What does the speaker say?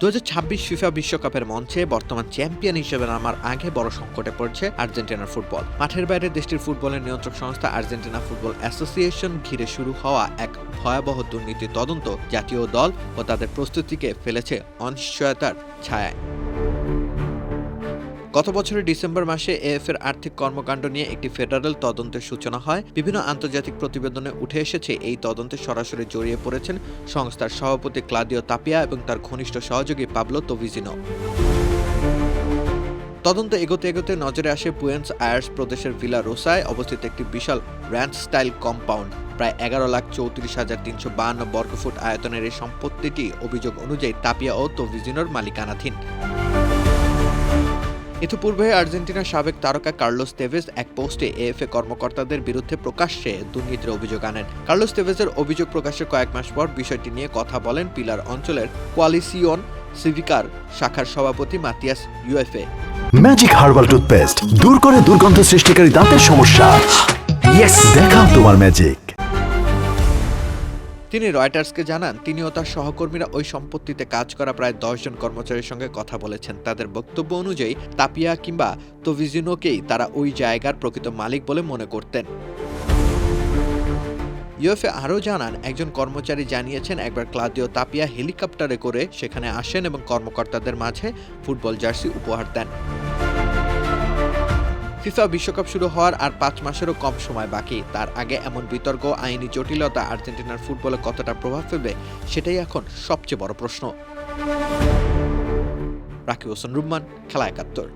2026 FIFA বিশ্বকাপের মঞ্চে বর্তমান চ্যাম্পিয়ন হিসেবে নামার আগে বড় সংকটে পড়ছে আর্জেন্টিনার ফুটবল। মাঠের বাইরে দেশটির ফুটবলের নিয়ন্ত্রক সংস্থা আর্জেন্টিনা ফুটবল অ্যাসোসিয়েশন ঘিরে শুরু হওয়া এক ভয়াবহ দুর্নীতি তদন্ত জাতীয় দল ও তাদের প্রস্তুতিকে ফেলেছে অনিশ্চয়তার ছায়ায়। গত বছরের ডিসেম্বর মাসে এএফ এর আর্থিক কর্মকাণ্ড নিয়ে একটি ফেডারেল তদন্তের সূচনা হয়। বিভিন্ন আন্তর্জাতিক প্রতিবেদনে উঠে এসেছে এই তদন্তে সরাসরি জড়িয়ে পড়েছেন সংস্থার সভাপতি ক্লাদিও তাপিয়া এবং তার ঘনিষ্ঠ সহযোগী পাবলো তোভিজিনো। তদন্ত এগোতে এগোতে নজরে আসে বুয়েন্স আয়ার্স প্রদেশের ভিলা রোসায় অবস্থিত একটি বিশাল র্যান্চ স্টাইল কম্পাউন্ড। প্রায় 11,34,352 বর্গফুট আয়তনের এই সম্পত্তিটি অভিযোগ অনুযায়ী তাপিয়া ও তোভিজিনোর মালিকানাধীন। ইতিপূর্বে আর্জেন্টিনার সাবেক তারকা কার্লোস তেভেজ এক পোস্টে এএফএ কর্মকর্তাদের বিরুদ্ধে প্রকাশ্যে দুর্নীতির অভিযোগ আনেন। কার্লোস তেভেজের অভিযোগ প্রকাশের কয়েক মাস পর বিষয়টি নিয়ে কথা বলেন পিলার অঞ্চলের কোয়ালিসিয়ন সিভিকার শাখার সভাপতি মাতিয়াস ইউএফএ। ম্যাজিক হার্বাল টুথপেস্ট দূর করে দুর্গন্ধ সৃষ্টিকারী দাঁতের সমস্যা। ইয়েস, দেখাও তোমার ম্যাজিক। তিনি রয়টার্সকে জানান তিনি ও তার সহকর্মীরা ওই সম্পত্তিতে কাজ করা প্রায় 10 জন কর্মচারীর সঙ্গে কথা বলেছেন। তাদের বক্তব্য অনুযায়ী তাপিয়া কিংবা তোভিজিনোকেই তারা ওই জায়গার প্রকৃত মালিক বলে মনে করতেন। ইউএফএ আরও জানান একজন কর্মচারী জানিয়েছেন একবার ক্লাদিও তাপিয়া হেলিকপ্টারে করে সেখানে আসেন এবং কর্মকর্তাদের মাঝে ফুটবল জার্সি উপহার দেন। ফিফা বিশ্বকাপ শুরু হওয়ার আর 5 মাসেরও কম সময় বাকি। তার আগে এমন বিতর্ক আইনি জটিলতা আর্জেন্টিনার ফুটবলে কতটা প্রভাব ফেলবে সেটাই এখন সবচেয়ে বড় প্রশ্ন। রাকিব হোসেন রুম্মান, খেলা 71।